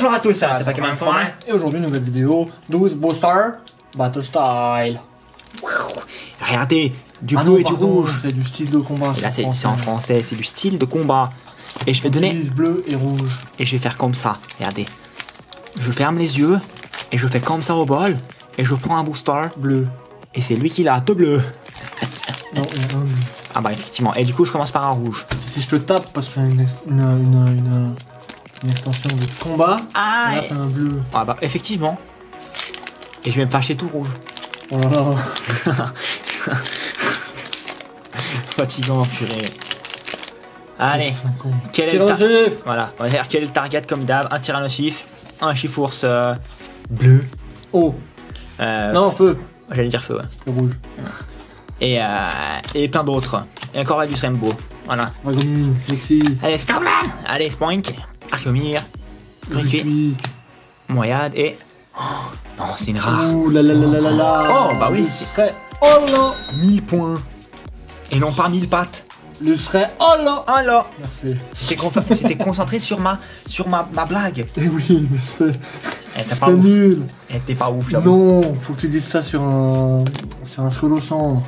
Bonjour à tous, c'est Pokémon Foin. Et aujourd'hui, nouvelle vidéo 12 Booster Battle Style. Regardez, du Ah bleu non, et du pardon, rouge. c'est du style de combat. Et là, c'est en français, c'est du style de combat. Et je vais donner. Bleu et rouge. Et je vais faire comme ça. Regardez. Je ferme les yeux et je fais comme ça au bol. Et je prends un booster. Bleu. Et c'est lui qui l'a, tout bleu. Non, il y a un. Ah bah effectivement. Et du coup, je commence par un rouge. Si je te tape parce que c'est une extension de combat, Ah, et là t'as un bleu. Ah bah effectivement. Et je vais me fâcher tout rouge. Oh là là. Fatigant, purée. Allez. Quel est Tir le au vif. Voilà, on va dire quel est le target comme d'hab. Un tyrannosif, un chifours bleu. Oh. Non, feu. J'allais dire feu, ouais. C'est rouge. Et plein d'autres. Et encore là du Rainbow. Voilà. Dragomine, Lexi. Allez, Scarblan. Allez, Spoink. Archeomir. Ricuit. Moyade et... Oh, non, c'est une rare. Ouh là là là là là là. Oh, bah oui. Le serait... Oh là. 1000 points. Et non pas 1000 pattes. Le serait... Oh là. Oh là. Merci. J'étais concentré sur ma blague. Eh oui, mais c'était... Elle était pas ouf. nul. Elle était pas ouf, j'avoue. Non, faut que tu dises ça sur un solo cendre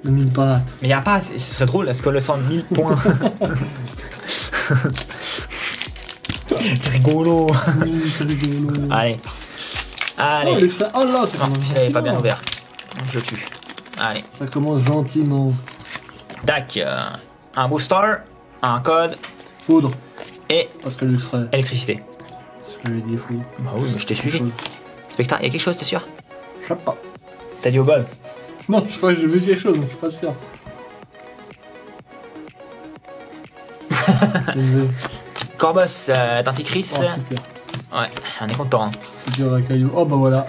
de 1000 pattes. Mais y a pas, ce serait drôle, est-ce que le sang de 1000 points. C'est rigolo. Oui, c'est rigolo. Allez. Allez. Oh, le serait... Oh là, ça Non, commence je l'avais pas gentiment. bien ouvert. Je le tue. Allez. Ça commence gentiment. Dac, un booster, un code Foudre, et parce que le serait... électricité. Je lui ai dit fou. Bah oui, mais je t'ai suivi. Chose. Spectre, y a quelque chose, t'es sûr? Je sais pas. T'as dit au bol. Non, je crois que j'ai vu quelque chose, mais je suis pas sûr. J'ai vu. Corbos d'Anticris. Oh, super. Ouais, on est content. Futur à caillou. Oh bah voilà.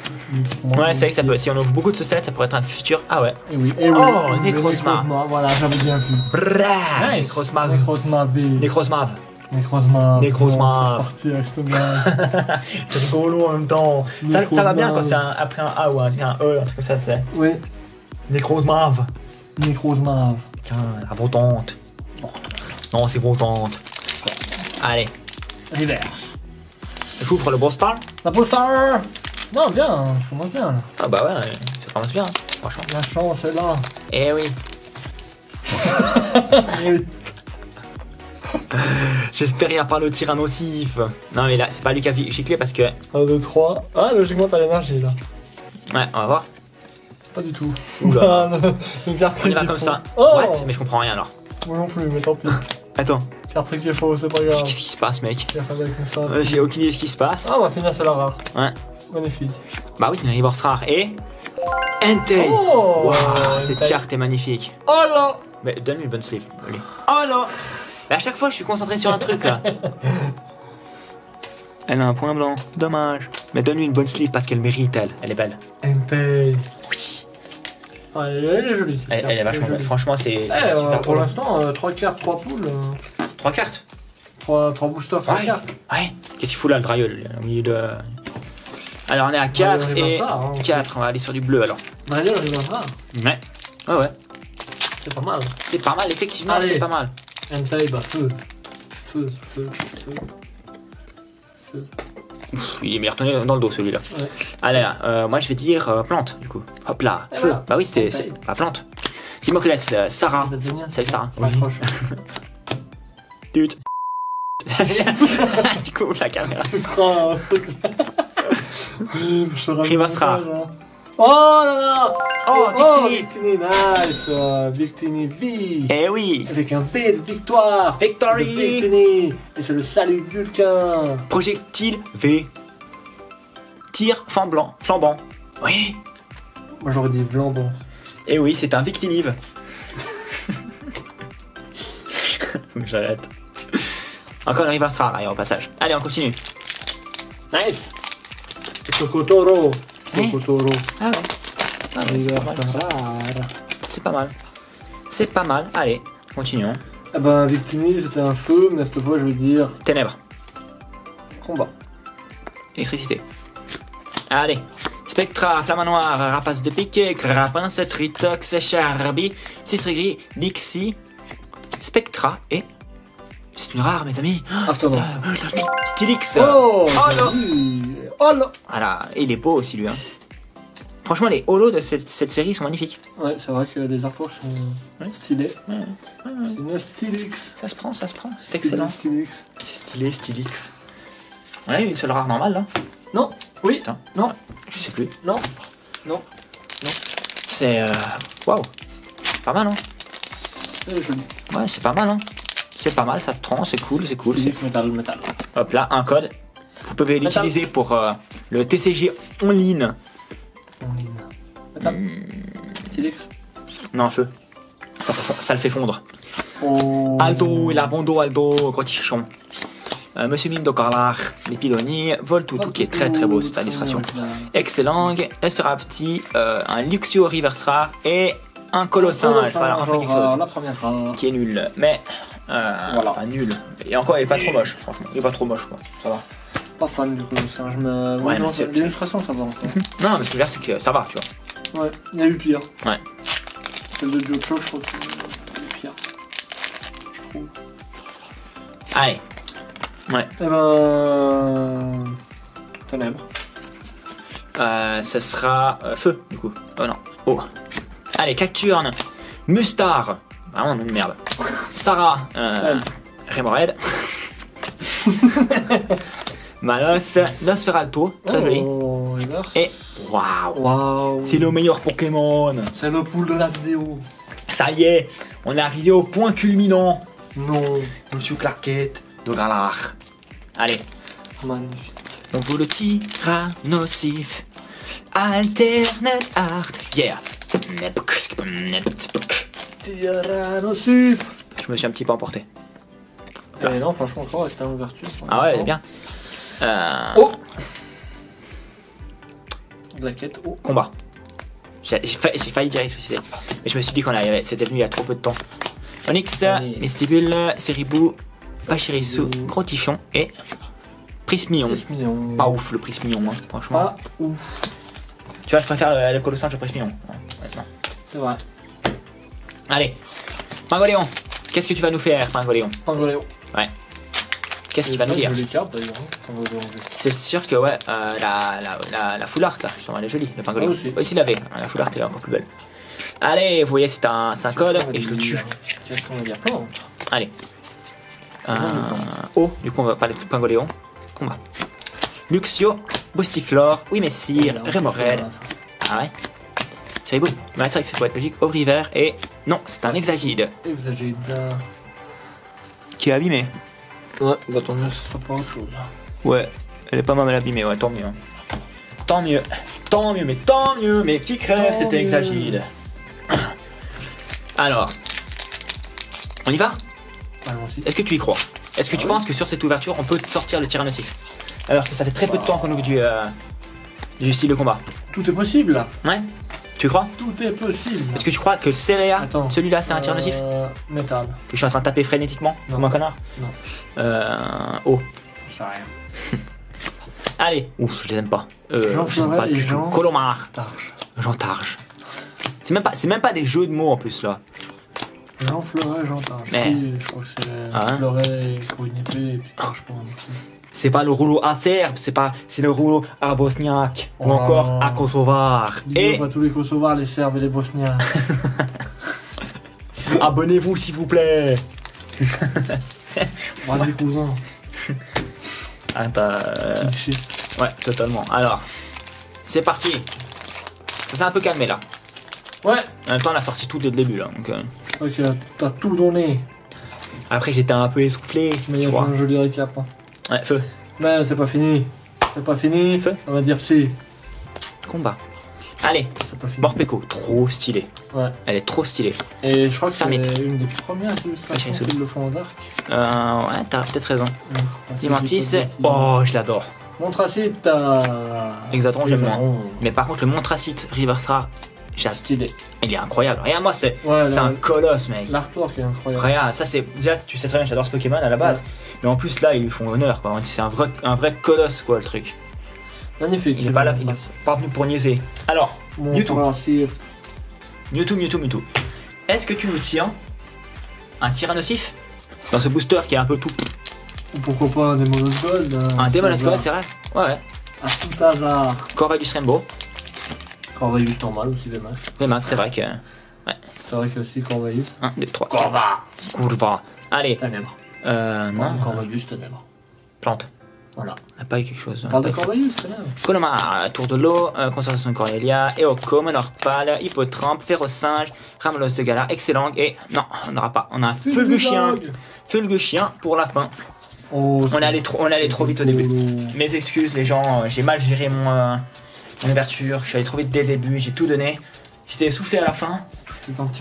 Ouais, c'est vrai que ça peut. Si on ouvre beaucoup de ce set, ça pourrait être un futur. Ah ouais. Et oui, et oui. Oh, Et oui, Necrozma. Voilà, j'avais bien vu. Brrrr. Nice. Necrozma. Necrozma V. Necrozma. Necrozma. Necrozma. C'est parti avec cette blague. C'est rigolo en même temps. Ça va bien quand Necrozma. c'est après un A ou un E, un truc comme ça, tu sais. Oui. Necrozmav. Necrozma. Tiens, la votante. Non, c'est votante. Allez, Reverse. j'ouvre le booster. La poster. Non, bien, je commence bien là. Ah bah ouais, ça commence bien, franchement. La chance est là. Eh oui. Oui. J'espère y a pas le tyrannosif. Non mais là, c'est pas lui qui a giclé parce que... 1, 2, 3. Ah, logiquement, t'as l'énergie là. Ouais, on va voir. Pas du tout. Oula. Une carte On y va qui est comme faux. ça. Oh. What? Mais je comprends rien alors. Moi non plus, mais tant pis. Attends, Carte qui est faux, c'est pas grave. qu'est-ce qui se passe mec? Il a fallu avec une femme. J'ai aucune idée de ce qui se passe. Ah, on va finir sur la rare. Ouais. Magnifique. Bah oui, c'est une reverse rare. Et... Entei. Oh. Waouh, cette Entei. carte est magnifique. Oh là. Mais donne-lui une bonne sleeve. Allez. Oh là. Mais à chaque fois, je suis concentré sur un truc là. Elle a un point blanc, dommage. Mais donne-lui une bonne sleeve parce qu'elle mérite, elle. Elle est belle. MP. Oui. Ah, elle est jolie. cette Elle carte, est vachement jolie. belle. Franchement, c'est Eh, super pour beau. l'instant, 3 cartes, 3 poules. 3 cartes. 3 boosters, 3 Ouais. cartes. Ouais. Qu'est-ce qu'il fout là, le drailleul, au milieu de... Alors, on est à 4 on et va pas, hein. 4. On va aller sur du bleu alors. Dragon, il reviendra. Ouais. Ouais, ouais. C'est pas mal. C'est pas mal, effectivement, Allez. c'est pas mal. MP, bah feu. Feu, feu, feu. Feu. Il m'est retourné dans le dos celui-là. Ouais. Allez, moi je vais dire plante du coup. Hop là, Et feu. voilà. Bah oui, c'était Entaille. pas plante. Dimoclès, Sarah. Ça va devenir. Salut Sarah. Rapproche. Pute. Du coup, la caméra. Tu feras un truc là. Je te ramène Reverse ça, rare. là. Oh là là. Oh, Victini. Victini, nice. Victini V. Eh oui. Avec un V de victoire. Victory. De Victini. Et c'est le salut Vulcain. Projectile V. Tir flambant. Oui. Moi j'aurais dit Vlambon. Eh oui, c'est un Victinive. Faut que j'arrête. Encore une reverse rare d'ailleurs au passage. Allez, on continue. Nice. Chocotoro. Ouais. Chocotoro. Ah ouais. Ah ouais, c'est pas mal, Reverse ça. rare. C'est pas mal. C'est pas mal. Allez, continuons. Ah ben Victini c'était un feu, mais cette fois je vais dire Ténèbres. combat. Électricité. Allez. Spectra, Flamme Noire, Rapace de Piquet, Crapince, Tritox, Charby, Cistrigri, Lixie, Spectra et C'est une rare, mes amis. Attends. Stylix. Oh, là. Oh là. Voilà, et il est beau aussi lui. Hein. Franchement, les holos de cette série sont magnifiques. Ouais, c'est vrai que les artworks sont stylés. Ouais. C'est une Stylix. Ça se prend. C'est excellent. Stylix. C'est stylé, Stylix. On a eu une seule rare normale là. Non. Oui. Putain. Non. Je sais plus. Non. C'est waouh. Pas mal hein. C'est joli. Ouais, c'est pas mal hein. C'est pas mal, ça se trans, c'est cool. Stylix métal. Hop là, un code. Vous pouvez l'utiliser pour le TCG en ligne. Métal. Stylix. Non, feu. Ça le fait fondre. Oh. Aldo, il a bon dos, Aldo, gros tichon. Monsieur Mime de Carlar, les pilonniers, Voltoutou qui est très très beau cette illustration. Excellent, Esferapti, un Luxio Reverse rare et un Colossinge. Voilà, enfin quelque chose la première rare. qui est nul. Mais, voilà. enfin nul. Et encore, il est pas trop moche, franchement. Il est pas trop moche quoi, ça va. Pas fan du Colossinge, mais Ouais, non, l'illustration ça va encore. Non, mais ce que je veux dire, c'est que ça va, tu vois. Ouais, il y a eu pire. Ouais. Celle de Biochoc, je crois que c'est pire. Je trouve. Allez. Ouais. Eh ben. Ténèbres. Ce sera feu, du coup. Oh non. Oh. Allez, Cacturne. Mustar. Vraiment une merde. Sarah. Remoraid. Malos. Nosferalto. Très joli. Oh, Et. Waouh. Waouh. C'est le meilleur Pokémon. C'est le pool de la vidéo. Ça y est. On est arrivé au point culminant. Non. Monsieur Clarkett de Galar. Allez. Magnifique. On vous le tyrannosif. Alternate art. Yeah. Tyrannosif. Je me suis un petit peu emporté. Eh non, franchement, encore, c'était en ouverture. Ah ouais, c'est bien. Oh. De la quête, oh. Combat. J'ai failli dire excité. Mais je me suis dit qu'on arrivait. C'était venu il y a trop peu de temps. Onyx, Allez. Vestibule, Seribou, Pachirisu, Gros Tichon et Prismillon. Mignon. Pas ouf le Prismillon, hein, franchement. Pas ouf. Tu vois, je préfère le Colossinge au Prismillon. Maintenant. C'est vrai. Allez. Pingoléon. Qu'est-ce que tu vas nous faire, Pingoléon? Pangoléo. Ouais. Qu'est-ce qu'il va nous dire? Les cartes d'ailleurs. Pangoléo. C'est sûr que ouais, la full art là, justement, elle est jolie, le Pingoléon. Ah, aussi. Aussi, il l'avait, la full art elle est encore plus belle. Allez, vous voyez, c'est un code et je le tue. Qu'est-ce qu'on va dire? Plan. Allez. Oh, du coup, on va parler de Pingoléon. Combat. Luxio, Boostiflore, oui, Messire, Remoraid. Ah ouais. C'est beau. Mais c'est vrai que c'est pour être logique. Aubry vert et. Non, c'est un Hexagide Exagide. qui est abîmé. Ouais, bah tant mieux, ce sera pas autre chose. Ouais, elle est pas mal abîmée, ouais, tant mieux. Hein. Tant mieux. Tant mieux, mais tant mieux. Mais qui crève, Tant c'était mieux. Hexagide. Alors. On y va? Allons-y. Est-ce que tu y crois? Est-ce que tu penses que sur cette ouverture, on peut sortir le tyrannosif? Alors que ça fait très peu de temps qu'on ouvre du style de combat. Tout est possible là. Ouais? Tu crois? Tout est possible. Est-ce que tu crois que Céréa, Attends. celui-là, c'est un tyrannosif? Métal. Que je suis en train de taper frénétiquement, Non. comme un connard? Non. Oh. Je sais rien. Allez. Ouf, je les aime pas. Jean Je les aime pas Fleuret et du tout. Jean- Colomar. Targe. Jean Targe. C'est même pas des jeux de mots en plus là. Jean Fleuret, Jean Targe. Mais- Si, je crois que c'est Ah, hein. Fleuret pour une épée et puis Targe pour un épée. C'est pas le rouleau acerbe, c'est le rouleau à Bosniaque ou Oh. encore à Kosovar. Et Et pas tous les Kosovars, les Serbes et les Bosniens. abonnez-vous s'il vous plaît. Vas-y cousin. Ah, Cliché. ouais, totalement. Alors, c'est parti. Ça s'est un peu calmé là. Ouais. En même temps, on a sorti tout dès le début là. Donc, Ok, t'as tout donné. après, j'étais un peu essoufflé. Mais il y Tu a vois. un joli récap. Hein. Ouais, feu. Mais c'est pas fini. C'est pas fini. Feu. On va dire psy. Combat. Allez, C'est pas fini. Morpeko, trop stylé. Ouais. Elle est trop stylée. Et je crois que c'est Termite. une des premières illustrations Ouais, qu'ils le font en dark. Ouais, t'as peut-être raison. Ouais, Dimantis, si oh, je l'adore. Montracite, t'as. Exatron, j'aime moins. Exatron. Mais par contre, le Montracite Reverse Rare, Stylé. il est incroyable. Regarde, moi, c'est Ouais, un colosse, mec. l'artwork est incroyable. Regarde, ça c'est. Déjà, tu sais très bien, j'adore ce Pokémon à la base. Ouais. Mais en plus, là, ils lui font honneur, quoi. C'est un vrai colosse, quoi, le truc. Magnifique. Il est pas là, il est pas venu pour niaiser. Alors, Mewtwo. Mewtwo. Est-ce que tu nous tiens un tyrannosif dans ce booster qui est un peu tout. Ou pourquoi pas un Demolos Gold. Un Demolos Gold, c'est vrai. Ouais. À tout hasard. Corvus Rainbow. Corvallis normal aussi, VMAX. VMAX, c'est vrai que. C'est vrai qu'il y a aussi Corvallis. 1, 2, 3, Corva. 4. Curva. Allez. Ténèbres. Non. Corvallis, Ténèbres. Plante. Voilà. On n'a pas eu quelque chose. On parle de Corvallis, Ténèbres. Colomar, Tour de l'eau, Concentration de Cornelia, Eoco, Monorpal, Hippotrampe, Férocinge, Ramelos de Galar, Excellent. Et non, on n'aura pas. On a un Fulguchien. Fulguchien pour la fin. Oh, On allait trop vite au début. Mes excuses, les gens, j'ai mal géré mon ouverture. Je suis allé trop vite dès le début, j'ai tout donné. J'étais essoufflé à la fin.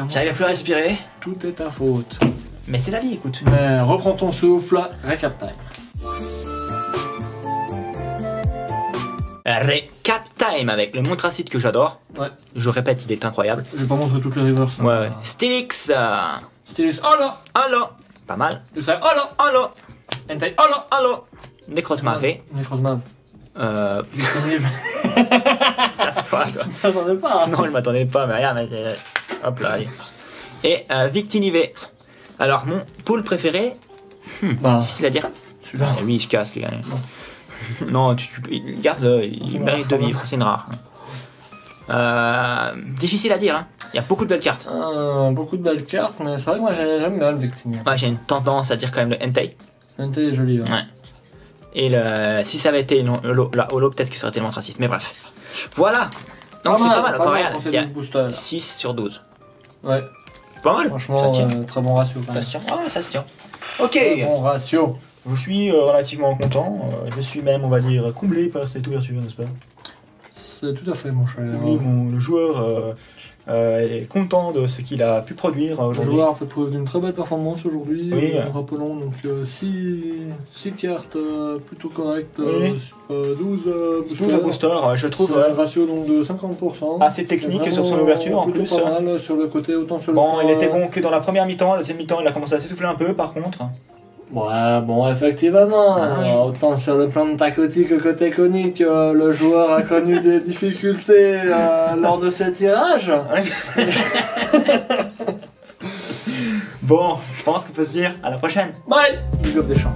J'arrivais plus à respirer. Tout est ta faute. Mais c'est la vie, écoute. Mais reprends ton souffle, récap time. Récap time avec le Montracite que j'adore. Ouais. Je répète, il est incroyable. Je vais pas montrer toutes les reverses. Ouais, ouais. Stylix. Stylix, oh là. Allo. Pas mal. Tu sais, oh là. Allo. Entei, oh là. Allo. Necrozmavé. Necrozmav. Casse-toi, quoi. Tu t'attendais pas. Non, je m'attendais pas, mais regarde. Hop là, allez. Et Victinivé. Alors, mon pool préféré. Difficile à dire. Celui-là. Lui, il se casse, les gars. Non, garde-le, il mérite de vivre, c'est une rare. Difficile à dire, hein. Il y a beaucoup de belles cartes. Beaucoup de belles cartes, mais c'est vrai que moi j'aime bien le Victini. Ouais, j'ai une tendance à dire quand même le Entei. Entei est joli, ouais. Et si ça avait été la holo, peut-être que ça aurait été le Montracite, mais bref. Voilà. Donc c'est pas mal encore, regarde. Il y a 6 sur 12. Ouais. Pas mal. Franchement, très bon ratio quand même. Ça se tient. Ah, ça se tient. Ok. Très bon ratio. Je suis relativement content. Je suis même, on va dire, comblé par cette ouverture, n'est-ce pas? C'est tout à fait, mon cher. Oui, le joueur est content de ce qu'il a pu produire aujourd'hui. Le joueur a fait preuve d'une très belle performance aujourd'hui. Oui. Rappelons donc 6 cartes plutôt correctes, Oui. 12 boosters, je trouve un ratio donc de 50%. assez technique sur son ouverture en plus. Pas mal sur le côté, autant sur le Bon, il était bon que dans la première mi-temps, la deuxième mi-temps, il a commencé à s'essouffler un peu par contre. Ouais, bon, effectivement, oui. Autant sur le plan de tactique que côté conique, le joueur a connu des difficultés lors de ces tirages. Bon, je pense qu'on peut se dire à la prochaine. Bye. Big up des champs.